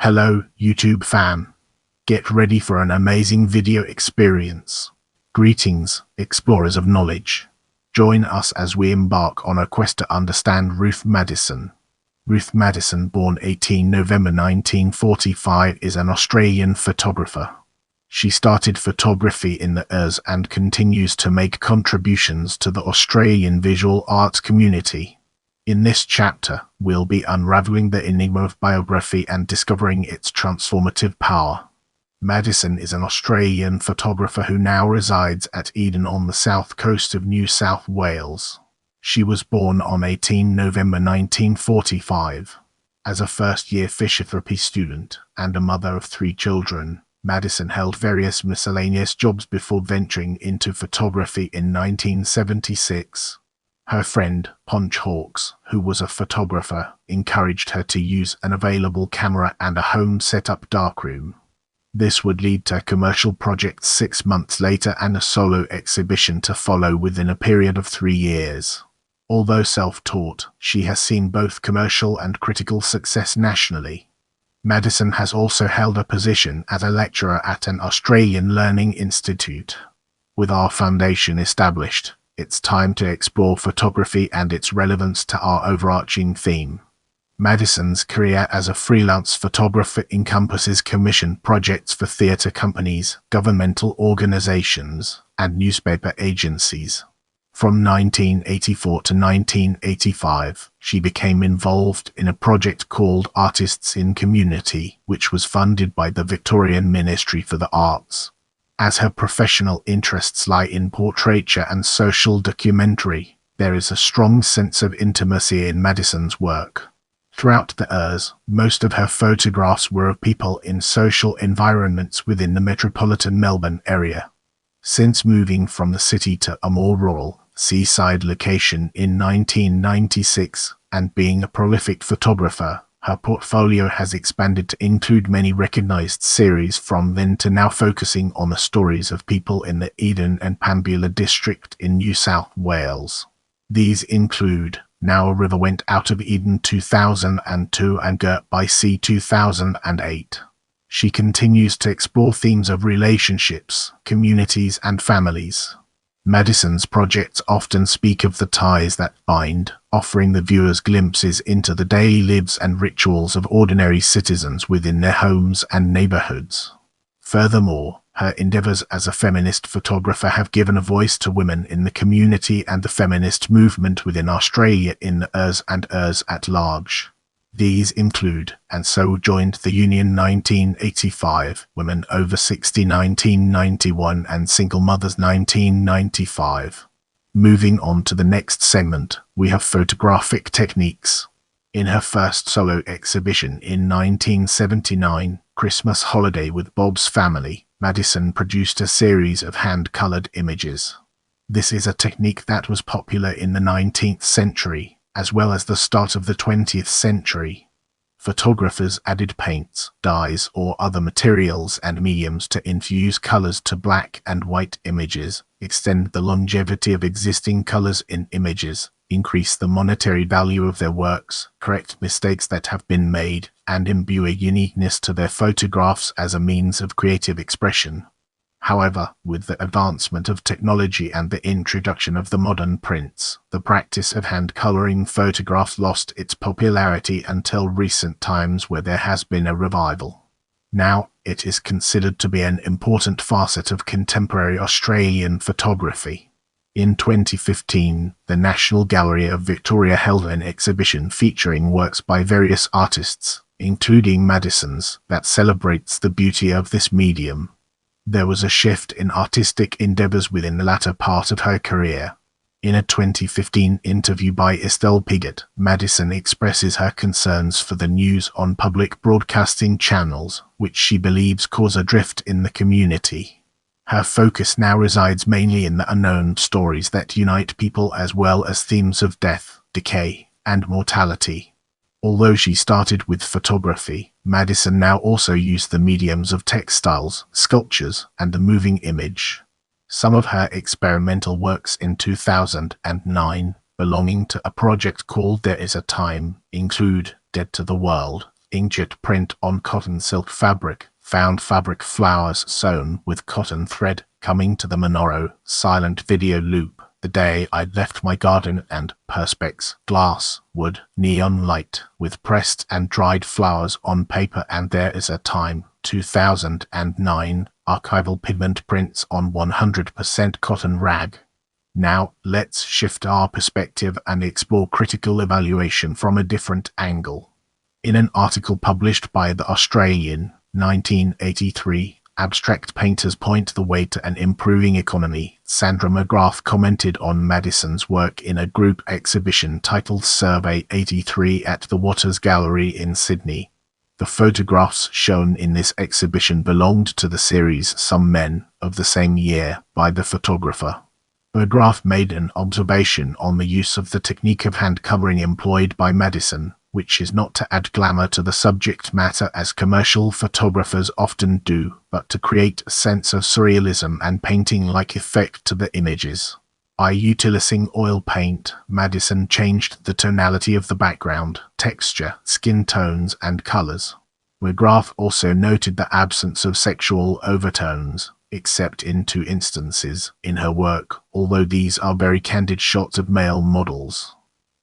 Hello, YouTube fan. Get ready for an amazing video experience. Greetings, explorers of knowledge. Join us as we embark on a quest to understand Ruth Maddison. Ruth Maddison, born 18 November 1945, is an Australian photographer. She started photography in the ERS and continues to make contributions to the Australian visual arts community. In this chapter, we'll be unraveling the enigma of biography and discovering its transformative power. Maddison is an Australian photographer who now resides at Eden on the south coast of New South Wales. She was born on 18 November 1945. As a first-year physiotherapy student and a mother of 3 children, Maddison held various miscellaneous jobs before venturing into photography in 1976. Her friend, Ponch Hawks, who was a photographer, encouraged her to use an available camera and a home set-up darkroom. This would lead to commercial projects 6 months later and a solo exhibition to follow within a period of 3 years. Although self-taught, she has seen both commercial and critical success nationally. Maddison has also held a position as a lecturer at an Australian learning institute. With our foundation established, it's time to explore photography and its relevance to our overarching theme. Maddison's career as a freelance photographer encompasses commission projects for theatre companies, governmental organisations, and newspaper agencies. From 1984 to 1985, she became involved in a project called Artists in Community, which was funded by the Victorian Ministry for the Arts. As her professional interests lie in portraiture and social documentary, there is a strong sense of intimacy in Maddison's work. Throughout the ERS, most of her photographs were of people in social environments within the metropolitan Melbourne area. Since moving from the city to a more rural, seaside location in 1996, and being a prolific photographer, her portfolio has expanded to include many recognized series from then to now, focusing on the stories of people in the Eden and Pambula district in New South Wales. These include Now a River Went Out of Eden 2002 and Girt by Sea 2008. She continues to explore themes of relationships, communities and families. Maddison's projects often speak of the ties that bind, offering the viewers glimpses into the daily lives and rituals of ordinary citizens within their homes and neighborhoods. Furthermore, her endeavors as a feminist photographer have given a voice to women in the community and the feminist movement within Australia in the ERS and ERS at large. These include And So Joined the Union 1985, Women Over 60 1991 and Single Mothers 1995. Moving on to the next segment, we have photographic techniques. In her first solo exhibition in 1979, Christmas Holiday with Bob's Family, Maddison produced a series of hand-colored images. This is a technique that was popular in the 19th century, as well as the start of the 20th century. Photographers added paints, dyes, or other materials and mediums to infuse colors to black and white images, extend the longevity of existing colors in images, increase the monetary value of their works, correct mistakes that have been made, and imbue a uniqueness to their photographs as a means of creative expression. However, with the advancement of technology and the introduction of the modern prints, the practice of hand-coloring photographs lost its popularity until recent times, where there has been a revival. Now, it is considered to be an important facet of contemporary Australian photography. In 2015, the National Gallery of Victoria held an exhibition featuring works by various artists, including Maddison's, that celebrates the beauty of this medium. There was a shift in artistic endeavors within the latter part of her career. In a 2015 interview by Estelle Piggott, Maddison expresses her concerns for the news on public broadcasting channels, which she believes cause a drift in the community. Her focus now resides mainly in the unknown stories that unite people, as well as themes of death, decay, and mortality. Although she started with photography, Maddison now also used the mediums of textiles, sculptures, and the moving image. Some of her experimental works in 2009, belonging to a project called There Is a Time, include Dead to the World, inkjet print on cotton silk fabric, found fabric flowers sewn with cotton thread, coming to the Monoro, silent video loop, the day I left my garden, and perspex, glass, wood, neon light, with pressed and dried flowers on paper, and there is a time, 2009, archival pigment prints on 100% cotton rag. Now, let's shift our perspective and explore critical evaluation from a different angle. In an article published by The Australian, 1983, Abstract Painters Point the Way to an Improving Economy, Sandra McGrath commented on Maddison's work in a group exhibition titled Survey 83 at the Waters Gallery in Sydney. The photographs shown in this exhibition belonged to the series Some Men of the same year by the photographer. McGrath made an observation on the use of the technique of hand covering employed by Maddison, which is not to add glamour to the subject matter as commercial photographers often do, but to create a sense of surrealism and painting-like effect to the images. By utilizing oil paint, Maddison changed the tonality of the background, texture, skin tones, and colors. McGrath also noted the absence of sexual overtones, except in 2 instances, in her work, although these are very candid shots of male models.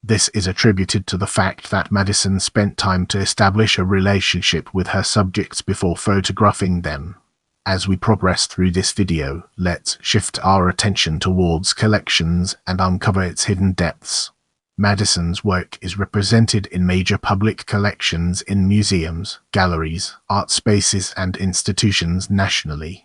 This is attributed to the fact that Maddison spent time to establish a relationship with her subjects before photographing them. As we progress through this video, let's shift our attention towards collections and uncover its hidden depths. Maddison's work is represented in major public collections in museums, galleries, art spaces, and institutions nationally.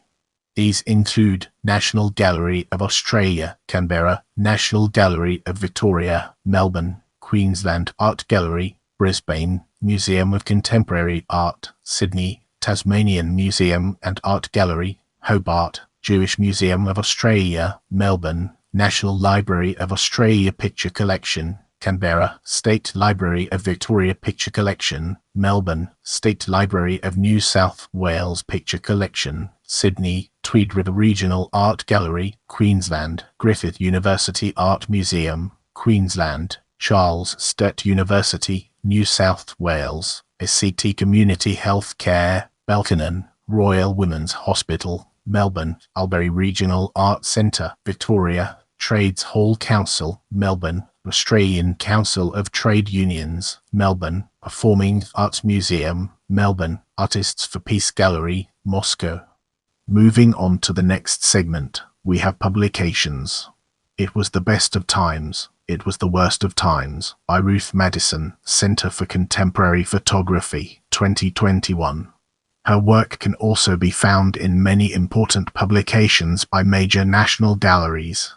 These include National Gallery of Australia, Canberra, National Gallery of Victoria, Melbourne, Queensland Art Gallery, Brisbane, Museum of Contemporary Art, Sydney, Tasmanian Museum and Art Gallery, Hobart, Jewish Museum of Australia, Melbourne, National Library of Australia Picture Collection, Canberra, State Library of Victoria Picture Collection, Melbourne, State Library of New South Wales Picture Collection, Sydney, Tweed River Regional Art Gallery, Queensland, Griffith University Art Museum, Queensland, Charles Sturt University, New South Wales, SCT Community Health Care, Belconnen, Royal Women's Hospital, Melbourne, Albury Regional Art Centre, Victoria, Trades Hall Council, Melbourne, Australian Council of Trade Unions, Melbourne, Performing Arts Museum, Melbourne, Artists for Peace Gallery, Moscow. Moving on to the next segment, we have publications. It was the best of times, it was the worst of times, by Ruth Maddison, Centre for Contemporary Photography, 2021. Her work can also be found in many important publications by major national galleries.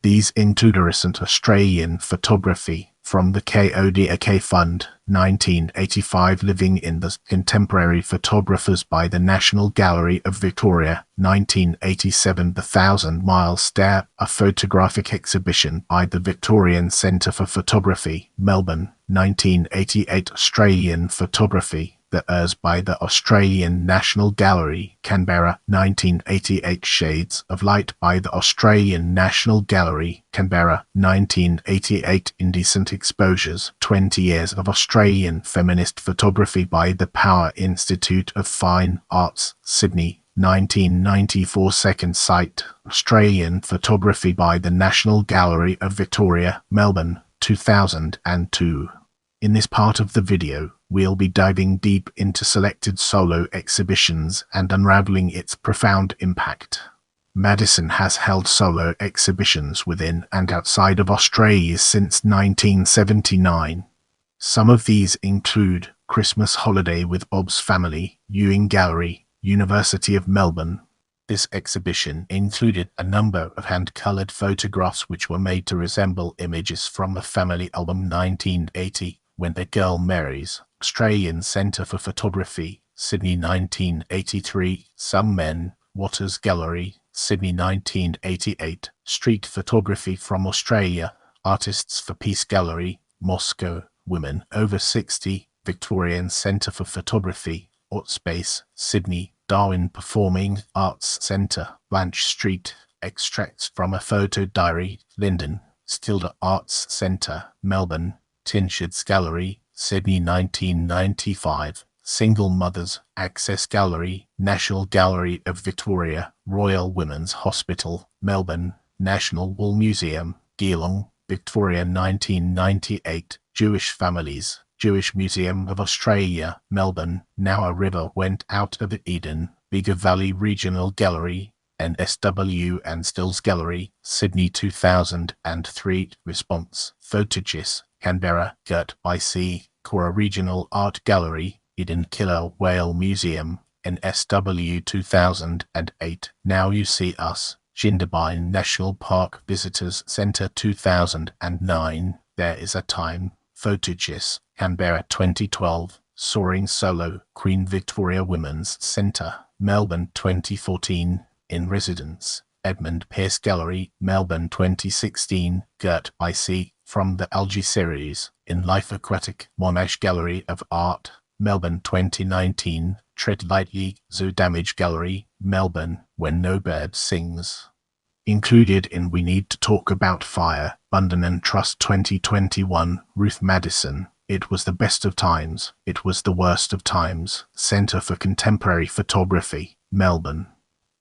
These include recent Australian photography from the KODAK Fund, 1985, Living in the Contemporary Photographers by the National Gallery of Victoria, 1987, The 1,000-Mile Stare, a photographic exhibition by the Victorian Centre for Photography, Melbourne, 1988, Australian photography, The Urs by the Australian National Gallery, Canberra, 1988, Shades of Light by the Australian National Gallery, Canberra, 1988, Indecent Exposures, 20 Years of Australian Feminist Photography by the Power Institute of Fine Arts, Sydney, 1994, Second Sight, Australian Photography by the National Gallery of Victoria, Melbourne, 2002. In this part of the video, we'll be diving deep into selected solo exhibitions and unraveling its profound impact. Maddison has held solo exhibitions within and outside of Australia since 1979. Some of these include Christmas Holiday with Bob's Family, Ewing Gallery, University of Melbourne. This exhibition included a number of hand-coloured photographs which were made to resemble images from the family album 1980, When the Girl Marries, Australian Centre for Photography, Sydney 1983, Some Men, Waters Gallery, Sydney 1988, Street Photography from Australia, Artists for Peace Gallery, Moscow, Women Over 60, Victorian Centre for Photography, Art Space, Sydney, Darwin Performing Arts Centre, Blanche Street, Extracts from a Photo Diary, Linden, Stilda Arts Centre, Melbourne, Tinshed's Gallery, Sydney 1995. Single Mothers, Access Gallery, National Gallery of Victoria, Royal Women's Hospital, Melbourne, National Wool Museum, Geelong, Victoria 1998. Jewish Families, Jewish Museum of Australia, Melbourne, Now a River Went Out of Eden, Bigger Valley Regional Gallery, NSW and Stills Gallery, Sydney 2003. Response, Photogis, Canberra, Gert by C, Cora Regional Art Gallery, Eden Killer Whale Museum, NSW 2008. Now You See Us, Jindabyne National Park Visitors Centre 2009. There Is a Time, Photogis, Canberra 2012. Soaring Solo, Queen Victoria Women's Centre, Melbourne 2014. In Residence, Edmund Pearce Gallery, Melbourne 2016. Gert by C, from the Algae series, In Life Aquatic, Monash Gallery of Art, Melbourne 2019. Tread Lightly, Zoo Damage Gallery, Melbourne, When No Bird Sings. Included in We Need to Talk About Fire, Bundan and Trust 2021. Ruth Maddison. It was the best of times, it was the worst of times. Centre for Contemporary Photography, Melbourne.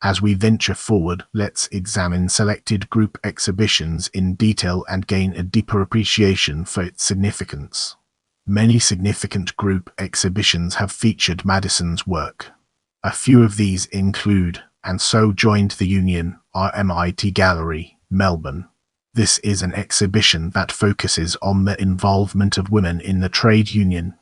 As we venture forward, let's examine selected group exhibitions in detail and gain a deeper appreciation for its significance. Many significant group exhibitions have featured Maddison's work. A few of these include, And So Joined the Union, RMIT Gallery, Melbourne. This is an exhibition that focuses on the involvement of women in the trade union.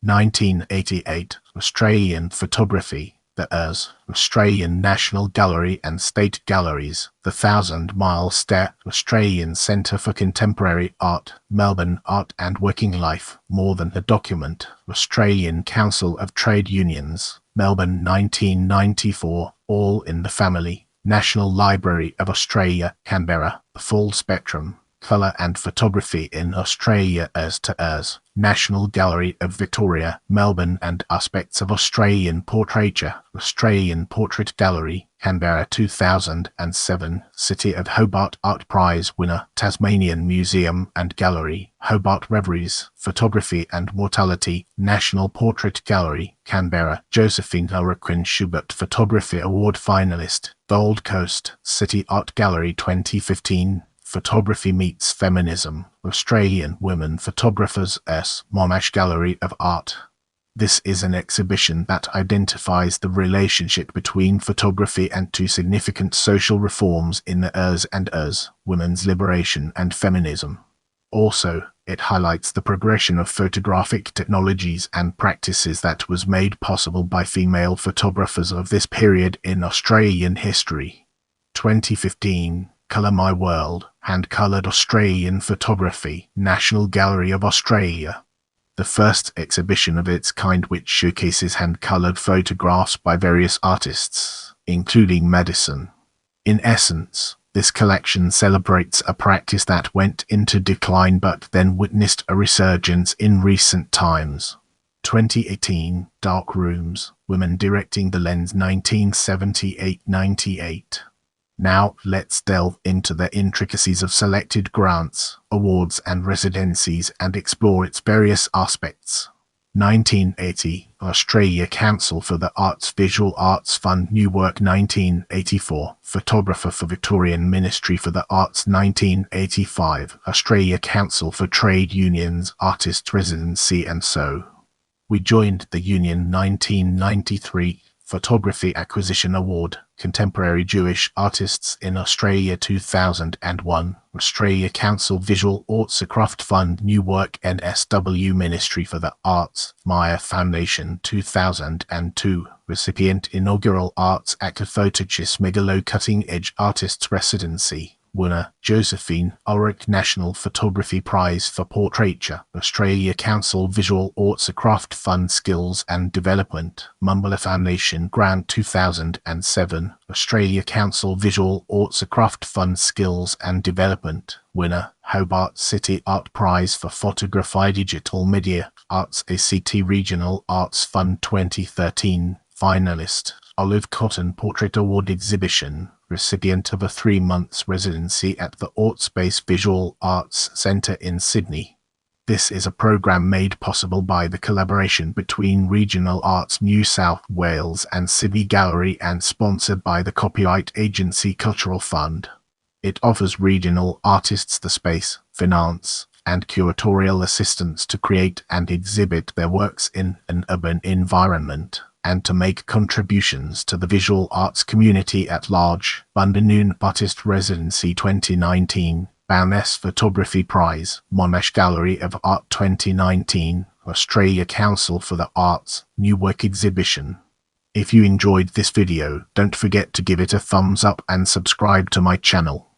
1988, Australian Photography, the ERS, Australian National Gallery and State Galleries, The 1,000 Mile Stare, Australian Centre for Contemporary Art, Melbourne. Art and Working Life, More Than a Document, Australian Council of Trade Unions, Melbourne 1994, All in the Family, National Library of Australia, Canberra, The Full Spectrum, Colour and Photography in Australia ERS to ERS, National Gallery of Victoria, Melbourne and Aspects of Australian Portraiture, Australian Portrait Gallery, Canberra 2007, City of Hobart Art Prize winner, Tasmanian Museum and Gallery, Hobart Reveries, Photography and Mortality, National Portrait Gallery, Canberra, Josephine Hurricane Schubert Photography Award finalist, Gold Coast, City Art Gallery 2015, Photography Meets Feminism, Australian Women Photographers S. Monash Gallery of Art. This is an exhibition that identifies the relationship between photography and two significant social reforms in the ERS and ERS, women's liberation and feminism. Also, it highlights the progression of photographic technologies and practices that was made possible by female photographers of this period in Australian history. 2015. Colour My World, Hand-Coloured Australian Photography, National Gallery of Australia. The first exhibition of its kind which showcases hand-coloured photographs by various artists, including Maddison. In essence, this collection celebrates a practice that went into decline but then witnessed a resurgence in recent times. 2018, Dark Rooms, Women Directing the Lens 1978-98. Now, let's delve into the intricacies of selected grants, awards and residencies and explore its various aspects. 1980, Australia Council for the Arts Visual Arts Fund New Work 1984, Photographer for Victorian Ministry for the Arts 1985, Australia Council for Trade Unions Artist Residency and so. We joined the Union 1993, Photography Acquisition Award, Contemporary Jewish Artists in Australia 2001, Australia Council Visual Arts Craft Fund New Work NSW Ministry for the Arts, Maya Foundation 2002, recipient Inaugural Arts Active Photogis Megalo Cutting Edge Artists Residency. Winner, Josephine Ulrich National Photography Prize for Portraiture, Australia Council Visual Arts Craft Fund Skills and Development, Mumbler Foundation Grant 2007, Australia Council Visual Arts Craft Fund Skills and Development, winner, Hobart City Art Prize for Photography Digital Media, Arts ACT Regional Arts Fund 2013, finalist, Olive Cotton Portrait Award Exhibition, recipient of a 3 months residency at the Artspace Visual Arts Centre in Sydney. This is a program made possible by the collaboration between Regional Arts New South Wales and Sydney Gallery and sponsored by the copyright agency Cultural Fund. It offers regional artists the space, finance, and curatorial assistance to create and exhibit their works in an urban environment, and to make contributions to the visual arts community at large. Bundanoon Artist Residency 2019, Baroness Photography Prize, Monash Gallery of Art 2019, Australia Council for the Arts, New Work Exhibition. If you enjoyed this video, don't forget to give it a thumbs up and subscribe to my channel.